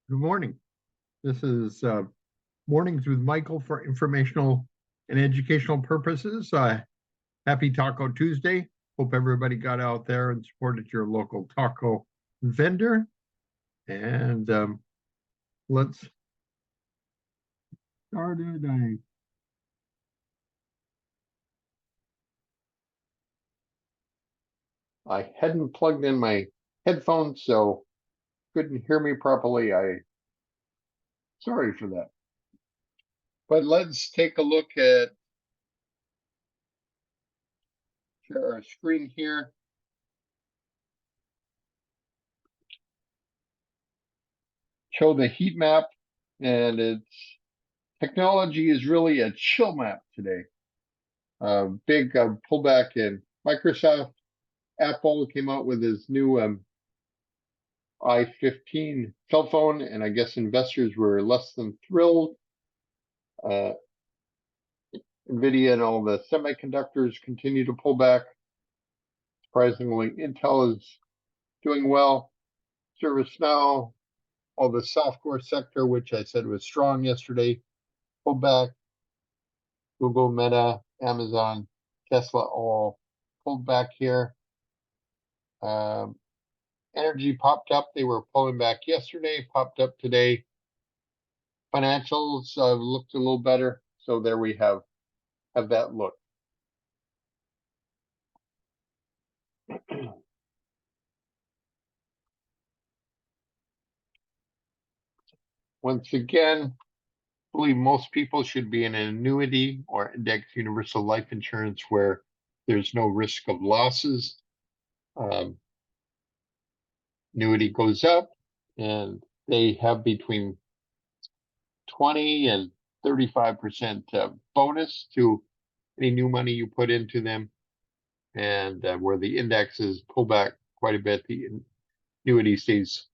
Good morning. This is Mornings with Michael for informational and educational purposes. Happy Taco Tuesday. Hope everybody got out there and supported your local taco vendor. And let's start it. I hadn't plugged in my headphones, so couldn't hear me properly. Sorry for that. But let's take a look at our screen here. Show the heat map, and it's technology is really a chill map today. Big pullback in Microsoft. Apple came out with his new i15 cell phone, and I guess investors were less than thrilled. NVIDIA and all the semiconductors continue to pull back. Surprisingly, Intel is doing well. ServiceNow, all the software sector, which I said was strong yesterday, pulled back. Google, Meta, Amazon, Tesla all pulled back here. Energy popped up. They were pulling back yesterday, popped up today. Financials looked a little better. So there we have that look. Once again, I believe most people should be in an annuity or index universal life insurance where there's no risk of losses. Annuity goes up, and they have between 20 and 35% bonus to any new money you put into them. And where the indexes pull back quite a bit, the annuity stays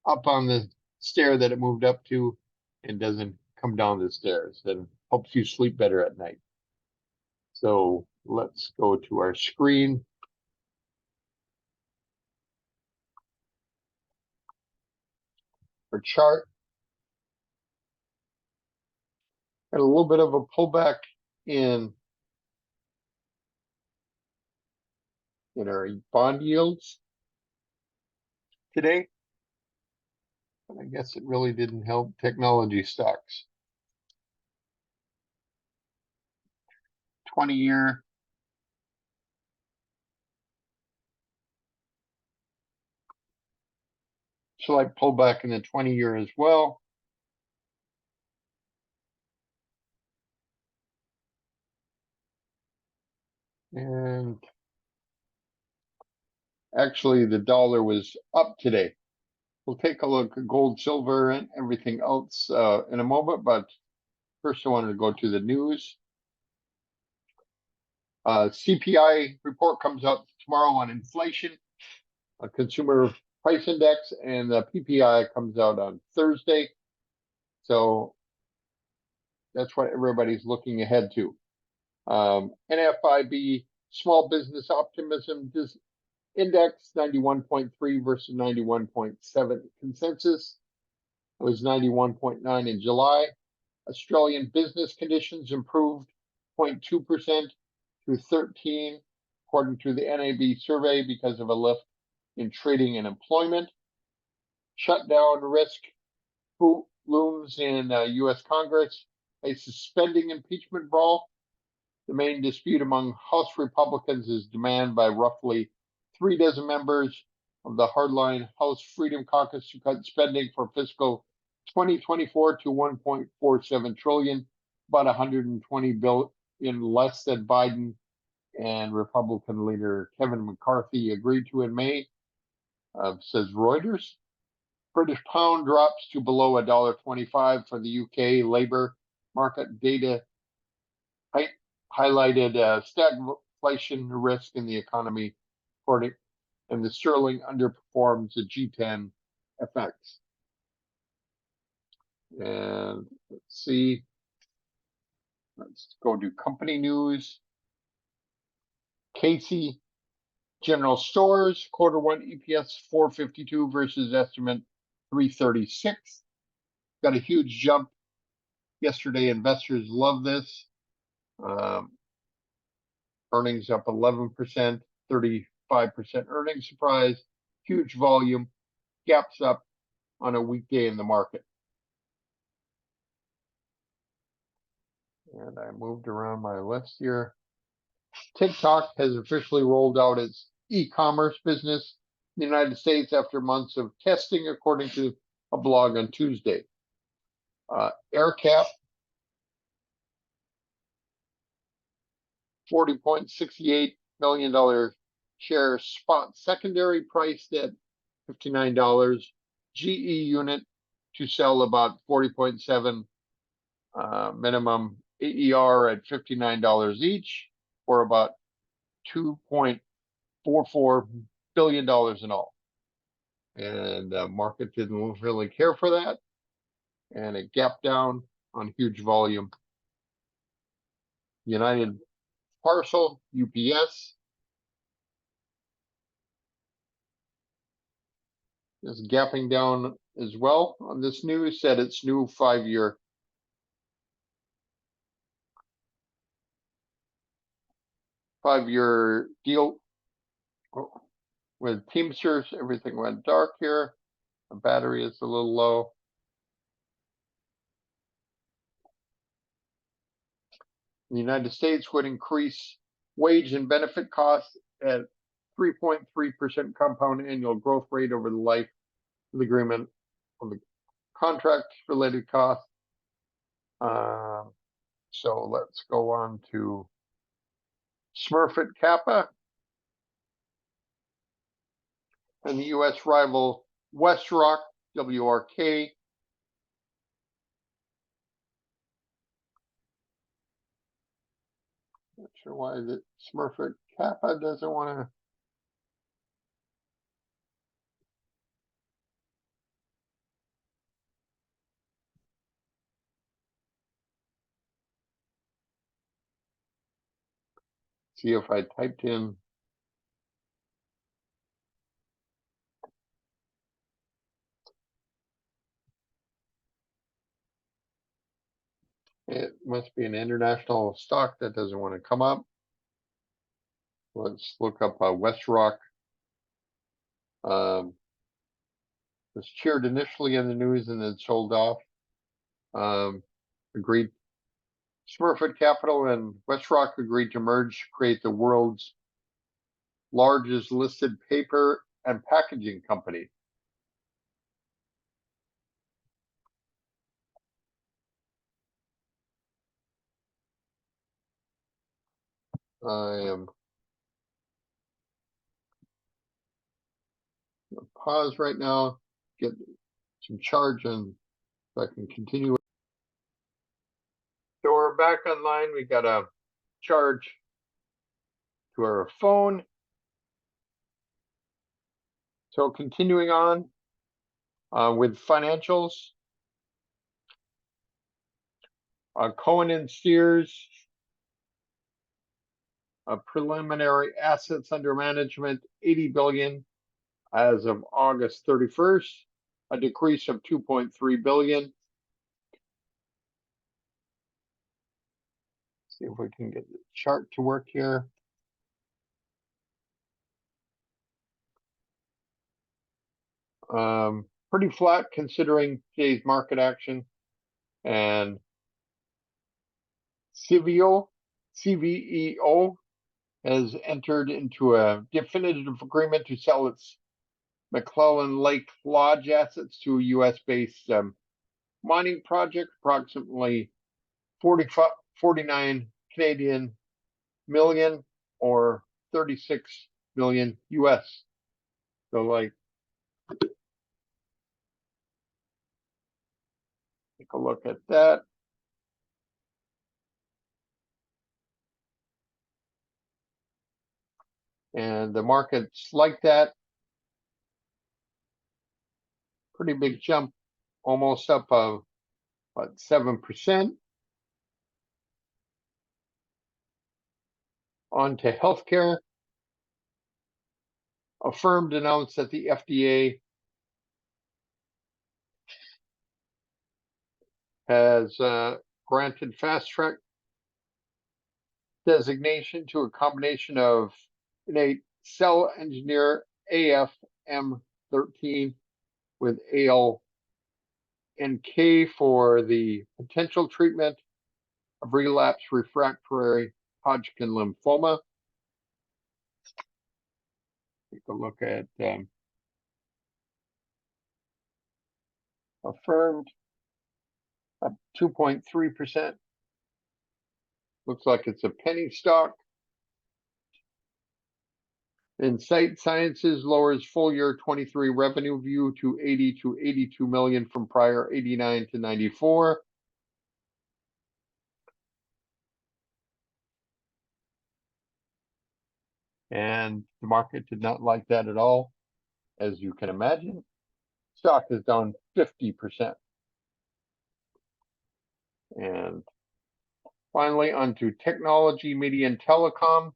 up on the stair that it moved up to and doesn't come down the stairs. That helps you sleep better at night. So let's go to our screen. Our chart. And a little bit of a pullback in our bond yields today. But I guess it really didn't help technology stocks. 20-year slight pullback in the 20-year as well. And actually, the dollar was up today. We'll take a look at gold, silver, and everything else in a moment. But first, I wanted to go to the news. CPI report comes out tomorrow on inflation, a consumer price index, and the PPI comes out on Thursday. So that's what everybody's looking ahead to. NFIB small business optimism index 91.3 versus 91.7 consensus. It was 91.9 in July. Australian business conditions improved 0.2% to 13, according to the NAB survey, because of a lift in trading and employment. Shutdown risk looms in U.S. Congress, a suspending impeachment brawl. The main dispute among House Republicans is demand by roughly 3 dozen members of the hardline House Freedom Caucus to cut spending for fiscal 2024 to 1.47 trillion, about 120 billion less than Biden and Republican leader Kevin McCarthy agreed to in May, says Reuters. British pound drops to below $1.25 for the UK labor market data highlighted stagflation risk in the economy, and the sterling underperforms the G10 FX. And let's see. Let's go to company news. Casey General Stores, Q1 EPS 452 versus estimate 336. Got a huge jump yesterday. Investors love this. Earnings up 11%, 35% earnings surprise, huge volume, gaps up on a weekday in the market. And I moved around my list here. TikTok has officially rolled out its e-commerce business in the United States after months of testing, according to a blog on Tuesday. AirCap, $40.68 million share spot secondary priced at $59. GE unit to sell about 40.7, minimum AER at $59 each, for about $2.44 billion in all. And the market didn't really care for that, and it gapped down on huge volume. United Parcel, UPS, is gapping down as well on this news, said its new 5-year deal with Teamsters. Everything went dark here. The battery is a little low. The United States would increase wage and benefit costs at 3.3% compound annual growth rate over the life of the agreement on the contract-related costs. So let's go on to Smurfit Kappa and the U.S. rival WestRock, WRK. Not sure why the Smurfit Kappa doesn't want to. See if I typed in. It must be an international stock that doesn't want to come up. Let's look up WestRock. Was cheered initially in the news and then sold off. Agreed. Smurfit Capital and WestRock agreed to merge to create the world's largest listed paper and packaging company. I am gonna pause right now, get some charge, and so I can continue. So we're back online. We got a charge to our phone. So continuing on with financials, Cohen and Steers, preliminary assets under management, 80 billion as of August 31st, a decrease of 2.3 billion. See if we can get the chart to work here. Pretty flat considering today's market action. And CVEO has entered into a definitive agreement to sell its McClellan Lake Lodge assets to a US-based mining project, approximately 49 Canadian million, or 36 million US. So like, take a look at that. And the market's like that. Pretty big jump, almost up of what, 7%. On to healthcare. Affirmed announced that the FDA has granted fast track designation to a combination of innate cell engineer AFM13 with AL and K for the potential treatment of relapse refractory Hodgkin lymphoma. Take a look at affirmed up 2.3%. Looks like it's a penny stock. Insight Sciences lowers full year 23 revenue view to 80 to 82 million from prior 89 to 94. And the market did not like that at all, as you can imagine. Stock is down 50%. And finally, onto technology, media, and telecom.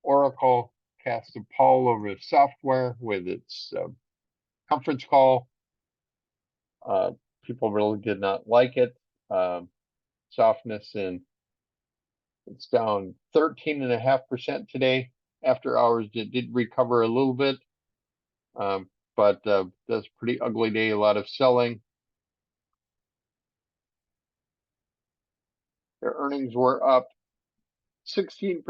Oracle cast a pall over software with its conference call. People really did not like it. Softness, and it's down 13.5% today. After hours, it did recover a little bit, but that's a pretty ugly day. A lot of selling. Their earnings were up 16%,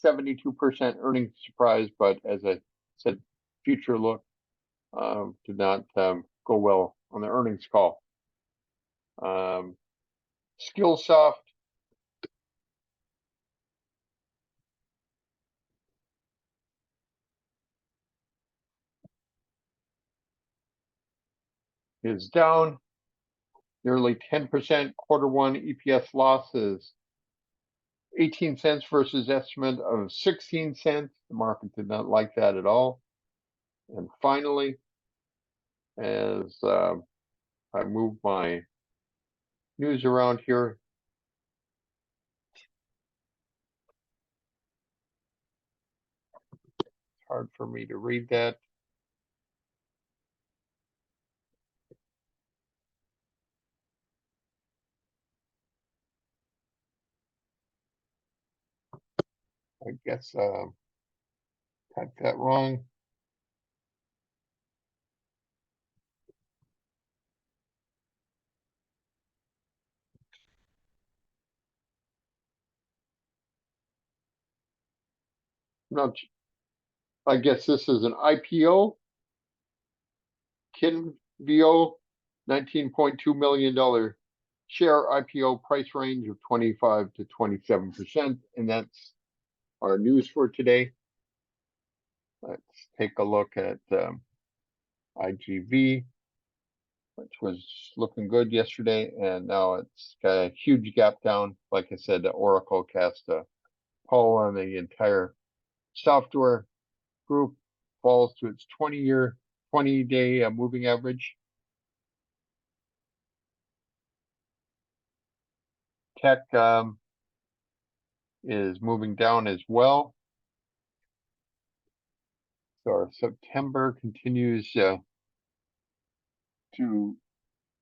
72% earnings surprise, but as I said, future look did not go well on the earnings call. Skillsoft is down nearly 10%. Quarter one EPS loss is 18 cents versus estimate of 16 cents. The market did not like that at all. And finally, as I move my news around here, it's hard for me to read that. I guess typed that wrong. No, I guess this is an IPO. Kinvio, $19.2 million share IPO, price range of 25 to 27%. And that's our news for today. Let's take a look at IGV, which was looking good yesterday, and now it's got a huge gap down. Like I said, the Oracle cast a pall on the entire software group, falls to its 20-day moving average. Tech is moving down as well. So our September continues to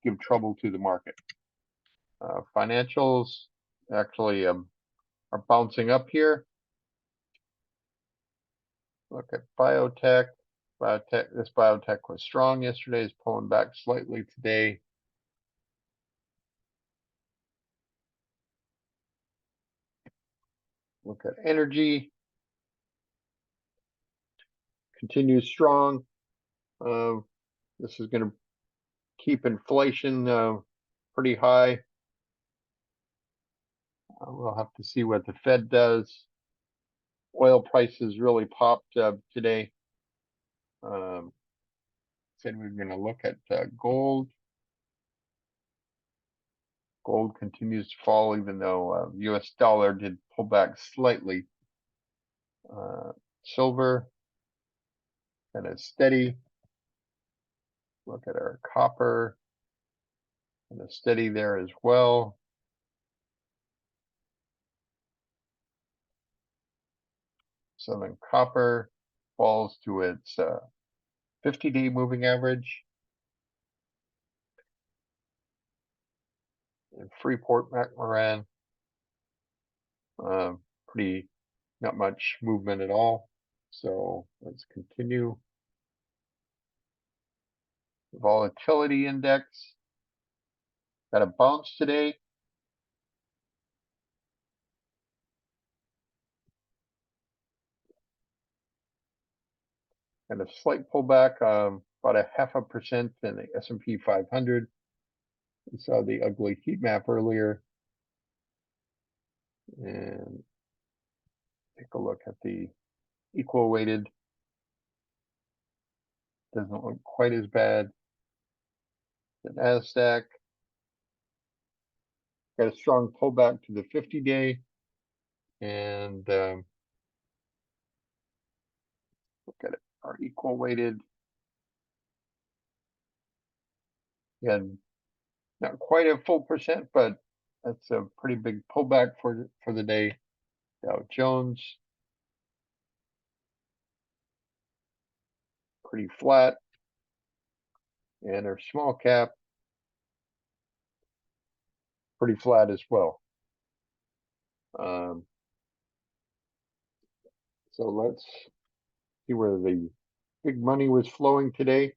give trouble to the market. Financials actually are bouncing up here. Look at biotech. This biotech was strong yesterday, is pulling back slightly today. Look at energy. Continues strong. This is going to keep inflation pretty high. We'll have to see what the Fed does. Oil prices really popped today. Said we're going to look at gold. Gold continues to fall, even though US dollar did pull back slightly. Silver kind of steady. Look at our copper, kind of steady there as well. Southern Copper falls to its 50-day moving average. And Freeport McMoran, pretty not much movement at all. So let's continue. Volatility index got a bounce today. And a slight pullback, about a 0.5% in the S&P 500. We saw the ugly heat map earlier. And take a look at the equal weighted. Doesn't look quite as bad. The NASDAQ got a strong pullback to the 50-day. And look at it, our equal weighted. Again, not quite a full percent, but that's a pretty big pullback for the day. Dow Jones, pretty flat. And our small cap, pretty flat as well. So let's see where the big money was flowing today.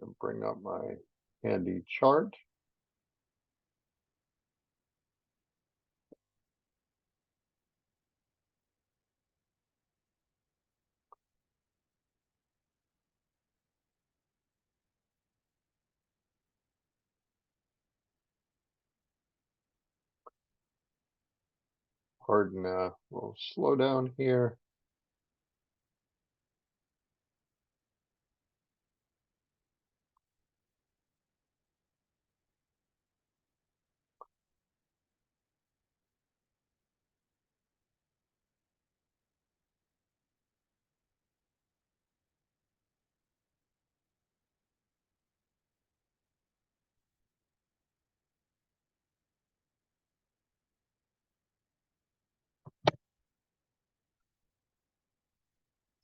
And bring up my handy chart. Pardon, we'll slow down here.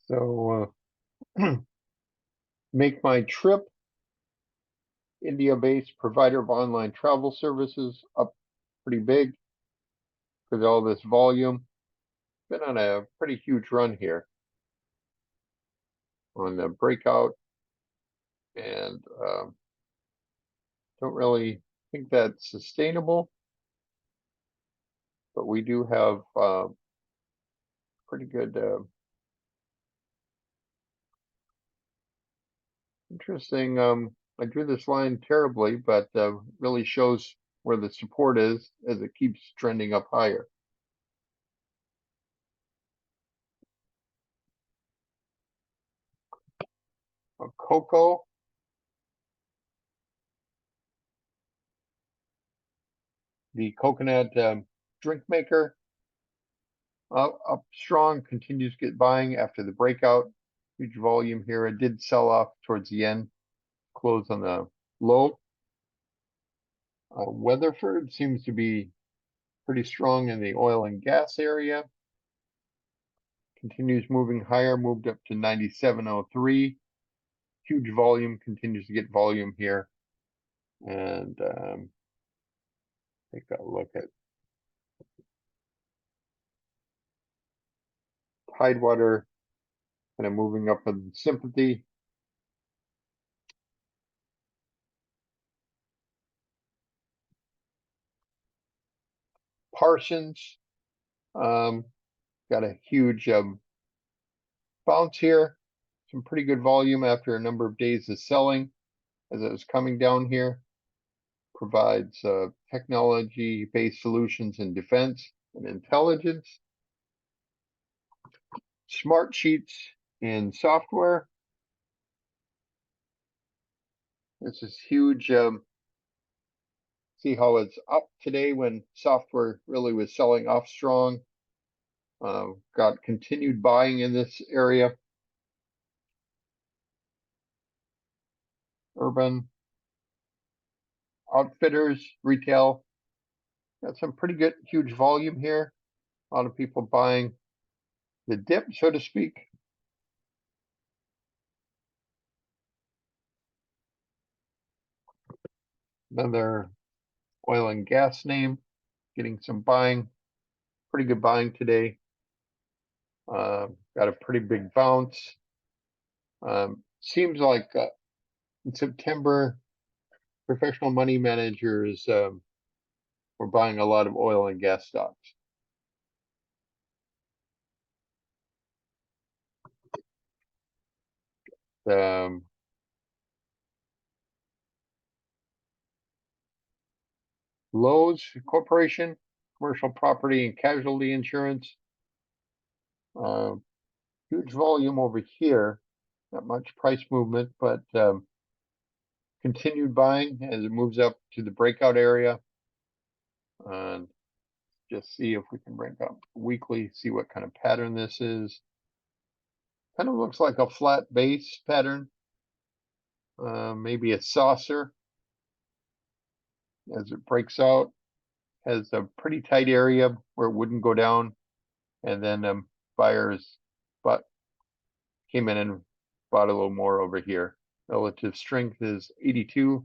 So make my trip. India-based provider of online travel services, up pretty big because all this volume. Been on a pretty huge run here on the breakout, and don't really think that's sustainable, but we do have pretty good interesting. I drew this line terribly, but really shows where the support is as it keeps trending up higher. Cocoa, the coconut drink maker, up strong, continues to get buying after the breakout. Huge volume here. It did sell off towards the end, close on the low. Weatherford seems to be pretty strong in the oil and gas area. Continues moving higher, moved up to 97.03. Huge volume, continues to get volume here. And take a look at Tidewater, kind of moving up in sympathy. Parsons, got a huge bounce here. Some pretty good volume after a number of days of selling as it was coming down here. Provides technology-based solutions in defense and intelligence. Smart sheets in software. This is huge. See how it's up today when software really was selling off strong. Got continued buying in this area. Urban Outfitters, retail. Got some pretty good, huge volume here. A lot of people buying the dip, so to speak. Another oil and gas name, getting some buying, pretty good buying today. Got a pretty big bounce. Seems like in September, professional money managers were buying a lot of oil and gas stocks. Um, Lowe's Corporation, commercial property and casualty insurance. Huge volume over here, not much price movement, but continued buying as it moves up to the breakout area. And just see if we can bring up weekly, see what kind of pattern this is. Kind of looks like a flat base pattern, maybe a saucer as it breaks out. Has a pretty tight area where it wouldn't go down, and then buyers came in and bought a little more over here. Relative strength is 82.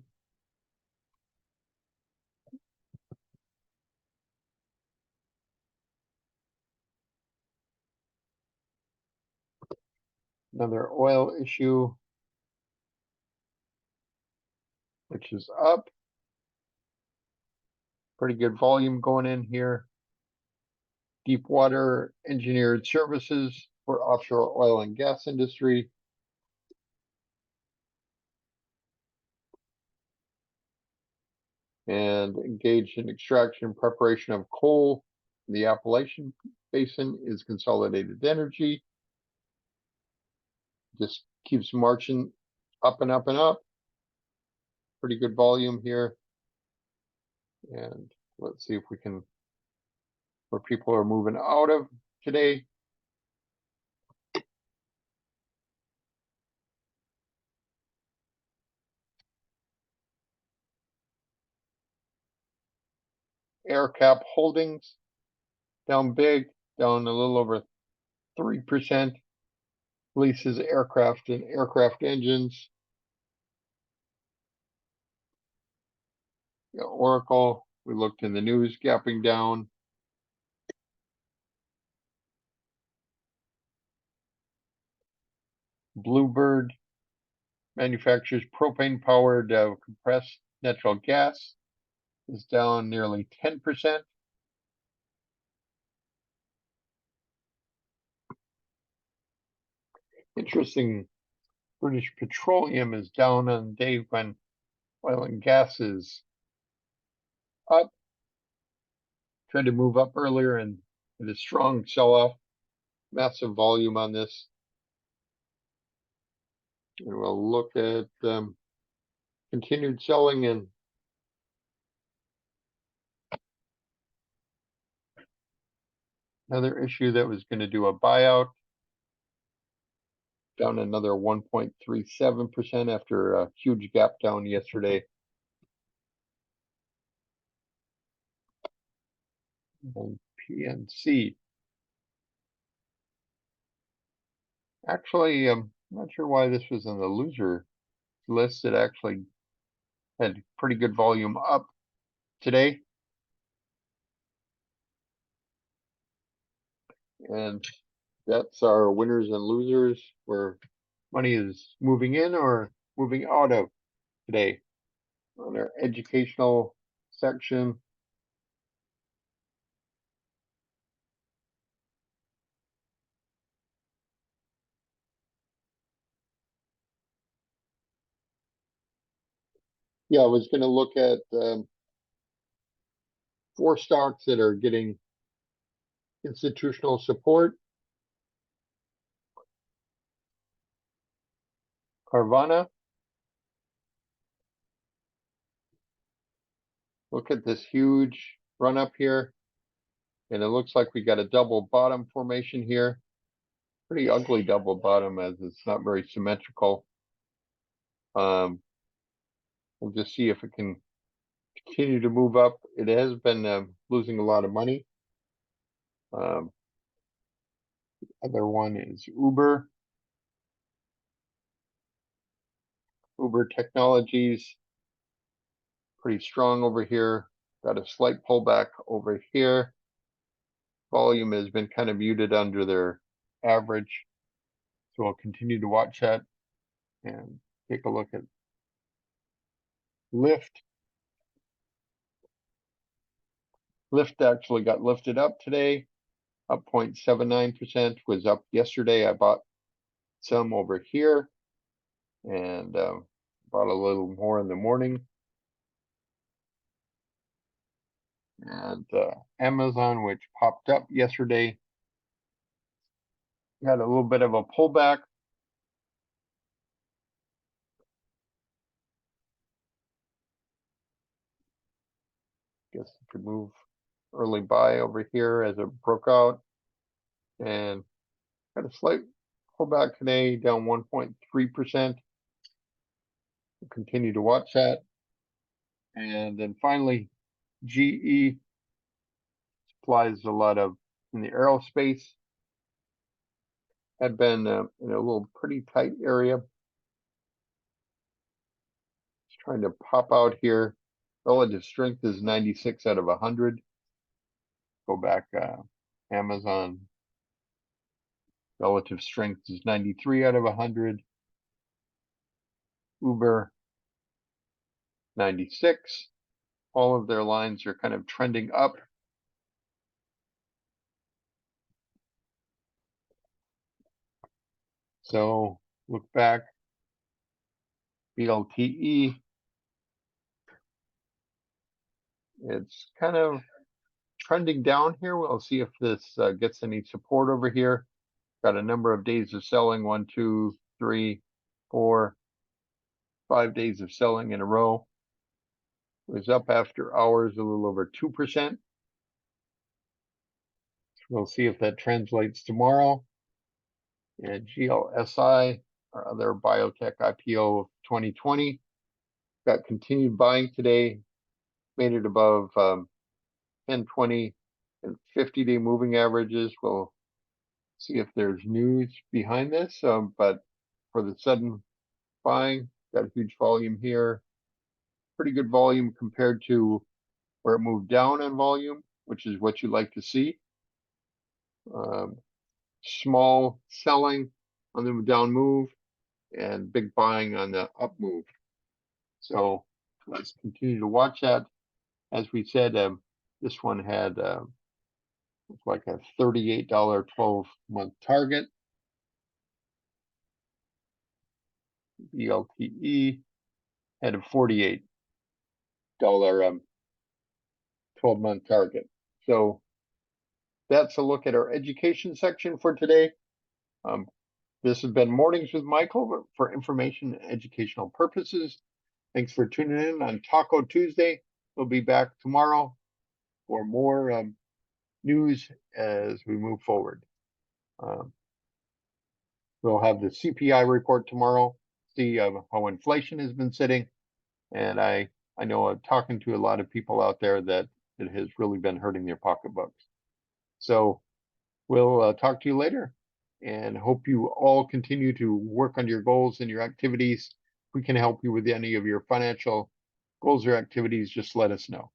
Another oil issue, which is up. Pretty good volume going in here. Deep water engineered services for offshore oil and gas industry. And engaged in extraction and preparation of coal in the Appalachian Basin is Consolidated Energy. Just keeps marching up and up and up. Pretty good volume here. And let's see if we can, where people are moving out of today. AirCap Holdings down big, down a little over 3%. Leases aircraft and aircraft engines. Oracle, we looked in the news, gapping down. Bluebird manufactures propane-powered compressed natural gas, is down nearly 10%. Interesting, British Petroleum is down on the day when oil and gas is up. Tried to move up earlier and with a strong sell-off, massive volume on this. And we'll look at continued selling and another issue that was going to do a buyout, down another 1.37% after a huge gap down yesterday. And PNC. Actually, I'm not sure why this was on the loser list. It actually had pretty good volume up today. And that's our winners and losers, where money is moving in or moving out of today. On our educational section, yeah, I was going to look at 4 stocks that are getting institutional support. Carvana. Look at this huge run up here. And it looks like we got a double bottom formation here. Pretty ugly double bottom as it's not very symmetrical. We'll just see if it can continue to move up. It has been losing a lot of money. The other one is Uber. Uber Technologies, pretty strong over here. Got a slight pullback over here. Volume has been kind of muted under their average. So I'll continue to watch that and take a look at Lyft. Lyft actually got lifted up today, up 0.79%, was up yesterday. I bought some over here and bought a little more in the morning. And Amazon, which popped up yesterday, got a little bit of a pullback. Guess you could move early buy over here as it broke out and got a slight pullback today, down 1.3%. We'll continue to watch that. And then finally, GE supplies a lot of in the aerospace. Had been in a little pretty tight area. Just trying to pop out here. Relative strength is 96 out of 100. Go back, Amazon. Relative strength is 93 out of 100. Uber, 96. All of their lines are kind of trending up. So look back, BLTE. It's kind of trending down here. We'll see if this gets any support over here. Got a number of days of selling, 1, 2, 3, 4, 5 days of selling in a row. It was up after hours a little over 2%. We'll see if that translates tomorrow. And GLSI, our other biotech IPO of 2020, got continued buying today, made it above 10, 20, and 50-day moving averages. We'll see if there's news behind this, but for the sudden buying, got a huge volume here. Pretty good volume compared to where it moved down in volume, which is what you like to see. Small selling on the down move and big buying on the up move. So let's continue to watch that. As we said, this one had like a $38 12-month target. BLTE had a $48 12-month target. So that's a look at our education section for today. This has been Mornings with Michael for information and educational purposes. Thanks for tuning in on Taco Tuesday. We'll be back tomorrow for more news as we move forward. We'll have the CPI report tomorrow, see how inflation has been sitting. And I know I'm talking to a lot of people out there that it has really been hurting their pocketbooks. So we'll talk to you later and hope you all continue to work on your goals and your activities. If we can help you with any of your financial goals or activities, just let us know.